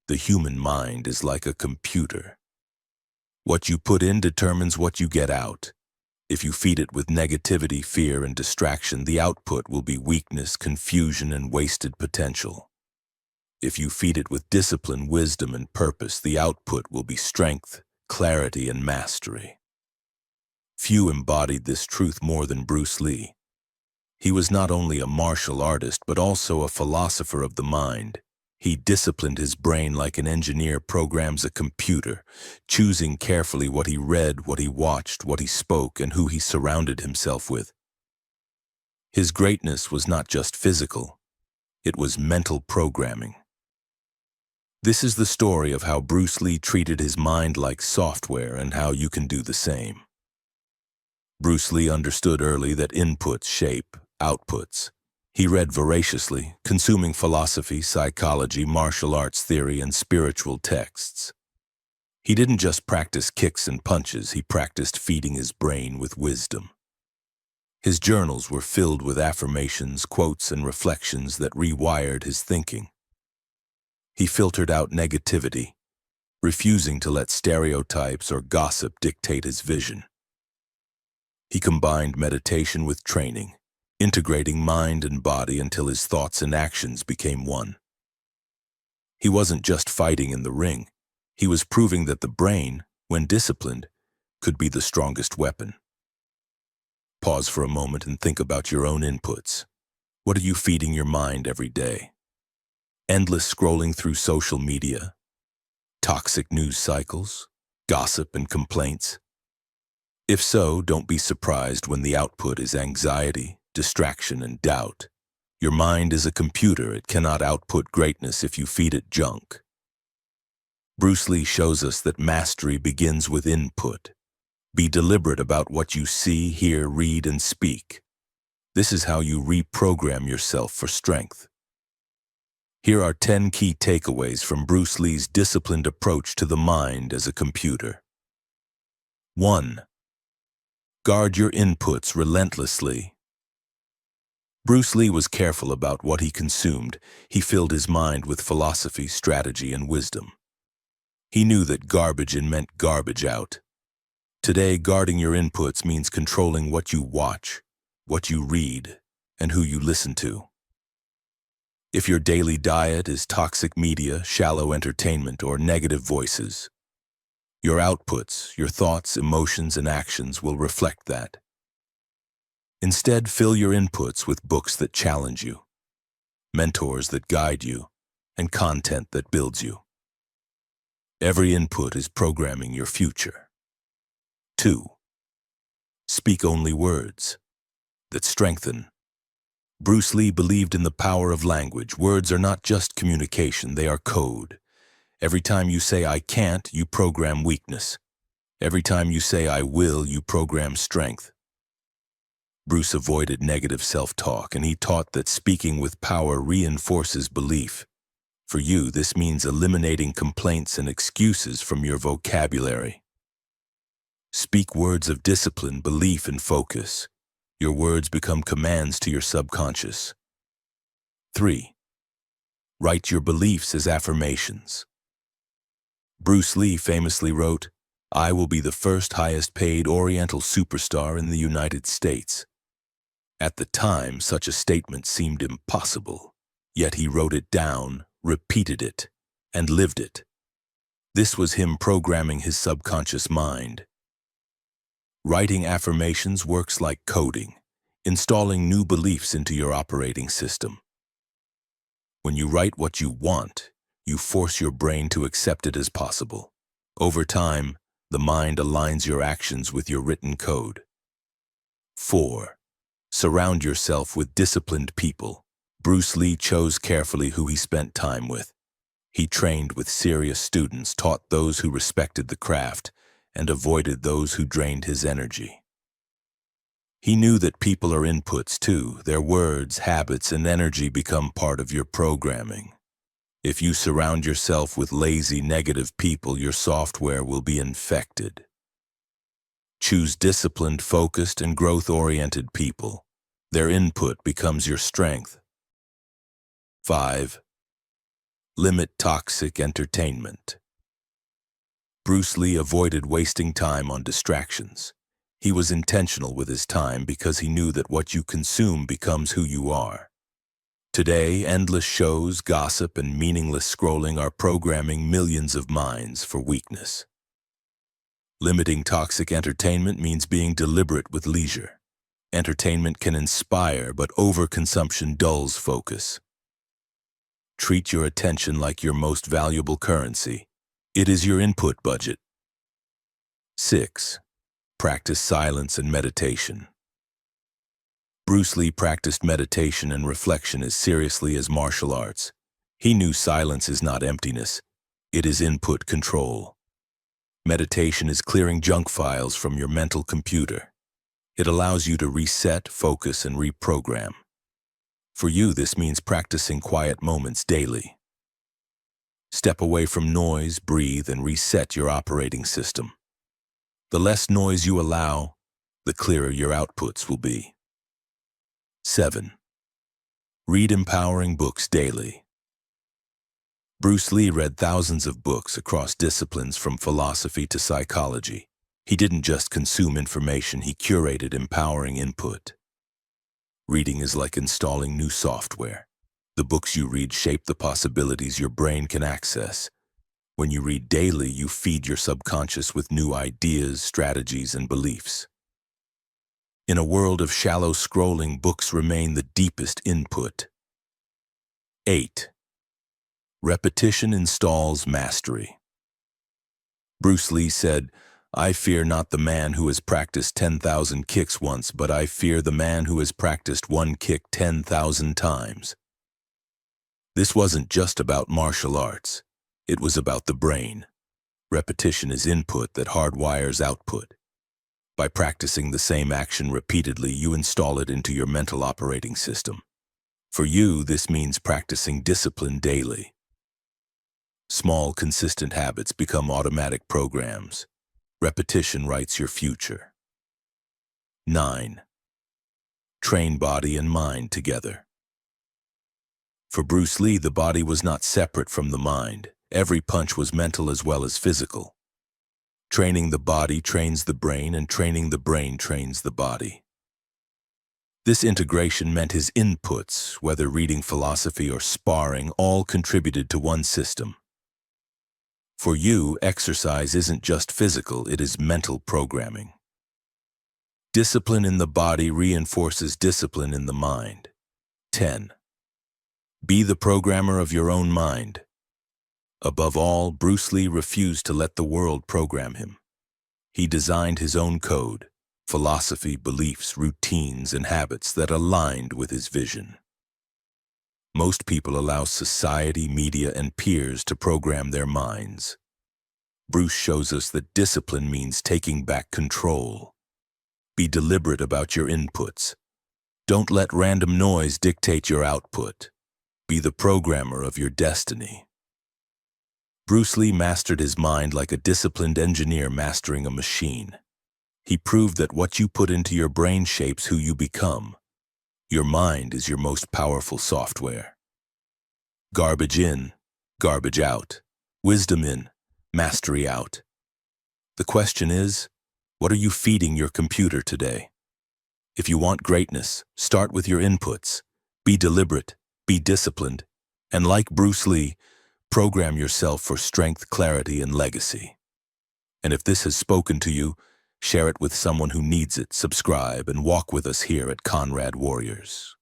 The human mind is like a computer. What you put in determines what you get out. If you feed it with negativity, fear, and distraction, the output will be weakness, confusion, and wasted potential. If you feed it with discipline, wisdom, and purpose, the output will be strength, clarity, and mastery. Few embodied this truth more than Bruce Lee. He was not only a martial artist, but also a philosopher of the mind. He disciplined his brain like an engineer programs a computer, choosing carefully what he read, what he watched, what he spoke, and who he surrounded himself with. His greatness was not just physical, it was mental programming. This is the story of how Bruce Lee treated his mind like software and how you can do the same. Bruce Lee understood early that inputs shape outputs. He read voraciously, consuming philosophy, psychology, martial arts theory, and spiritual texts. He didn't just practice kicks and punches, he practiced feeding his brain with wisdom. His journals were filled with affirmations, quotes, and reflections that rewired his thinking. He filtered out negativity, refusing to let stereotypes or gossip dictate his vision. He combined meditation with training, integrating mind and body until his thoughts and actions became one. He wasn't just fighting in the ring, he was proving that the brain, when disciplined, could be the strongest weapon. Pause for a moment and think about your own inputs. What are you feeding your mind every day? Endless scrolling through social media, toxic news cycles, gossip and complaints? If so, don't be surprised when the output is anxiety, distraction, and doubt. Your mind is a computer. It cannot output greatness if you feed it junk. Bruce Lee shows us that mastery begins with input. Be deliberate about what you see, hear, read, and speak. This is how you reprogram yourself for strength. Here are 10 key takeaways from Bruce Lee's disciplined approach to the mind as a computer. 1. Guard your inputs relentlessly. Bruce Lee was careful about what he consumed. He filled his mind with philosophy, strategy, and wisdom. He knew that garbage in meant garbage out. Today, guarding your inputs means controlling what you watch, what you read, and who you listen to. If your daily diet is toxic media, shallow entertainment, or negative voices, your outputs, your thoughts, emotions, and actions will reflect that. Instead, fill your inputs with books that challenge you, mentors that guide you, and content that builds you. Every input is programming your future. 2. Speak only words that strengthen. Bruce Lee believed in the power of language. Words are not just communication, they are code. Every time you say I can't, you program weakness. Every time you say I will, you program strength. Bruce avoided negative self-talk, and he taught that speaking with power reinforces belief. For you, this means eliminating complaints and excuses from your vocabulary. Speak words of discipline, belief, and focus. Your words become commands to your subconscious. 3. Write your beliefs as affirmations. Bruce Lee famously wrote, "I will be the first highest-paid Oriental superstar in the United States." At the time, such a statement seemed impossible, yet he wrote it down, repeated it, and lived it. This was him programming his subconscious mind. Writing affirmations works like coding, installing new beliefs into your operating system. When you write what you want, you force your brain to accept it as possible. Over time, the mind aligns your actions with your written code. 4. Surround yourself with disciplined people. Bruce Lee chose carefully who he spent time with. He trained with serious students, taught those who respected the craft, and avoided those who drained his energy. He knew that people are inputs too. Their words, habits, and energy become part of your programming. If you surround yourself with lazy, negative people, your software will be infected. Choose disciplined, focused, and growth-oriented people. Their input becomes your strength. 5. Limit toxic entertainment. Bruce Lee avoided wasting time on distractions. He was intentional with his time because he knew that what you consume becomes who you are. Today, endless shows, gossip, and meaningless scrolling are programming millions of minds for weakness. Limiting toxic entertainment means being deliberate with leisure. Entertainment can inspire, but overconsumption dulls focus. Treat your attention like your most valuable currency. It is your input budget. 6. Practice silence and meditation. Bruce Lee practiced meditation and reflection as seriously as martial arts. He knew silence is not emptiness, it is input control. Meditation is clearing junk files from your mental computer. It allows you to reset, focus, and reprogram. For you, this means practicing quiet moments daily. Step away from noise, breathe, and reset your operating system. The less noise you allow, the clearer your outputs will be. 7. Read empowering books daily. Bruce Lee read thousands of books across disciplines from philosophy to psychology. He didn't just consume information, he curated empowering input. Reading is like installing new software. The books you read shape the possibilities your brain can access. When you read daily, you feed your subconscious with new ideas, strategies, and beliefs. In a world of shallow scrolling, books remain the deepest input. 8. Repetition installs mastery. Bruce Lee said, "I fear not the man who has practiced 10,000 kicks once, but I fear the man who has practiced one kick 10,000 times." This wasn't just about martial arts. It was about the brain. Repetition is input that hardwires output. By practicing the same action repeatedly, you install it into your mental operating system. For you, this means practicing discipline daily. Small, consistent habits become automatic programs. Repetition writes your future. 9. Train body and mind together. For Bruce Lee, the body was not separate from the mind. Every punch was mental as well as physical. Training the body trains the brain, and training the brain trains the body. This integration meant his inputs, whether reading philosophy or sparring, all contributed to one system. For you, exercise isn't just physical, it is mental programming. Discipline in the body reinforces discipline in the mind. 10. Be the programmer of your own mind. Above all, Bruce Lee refused to let the world program him. He designed his own code, philosophy, beliefs, routines, and habits that aligned with his vision. Most people allow society, media, and peers to program their minds. Bruce shows us that discipline means taking back control. Be deliberate about your inputs. Don't let random noise dictate your output. Be the programmer of your destiny. Bruce Lee mastered his mind like a disciplined engineer mastering a machine. He proved that what you put into your brain shapes who you become. Your mind is your most powerful software. Garbage in, garbage out. Wisdom in, mastery out. The question is, what are you feeding your computer today? If you want greatness, start with your inputs. Be deliberate, be disciplined, and like Bruce Lee, program yourself for strength, clarity, and legacy. And if this has spoken to you, share it with someone who needs it, subscribe, and walk with us here at Conrad Warriors.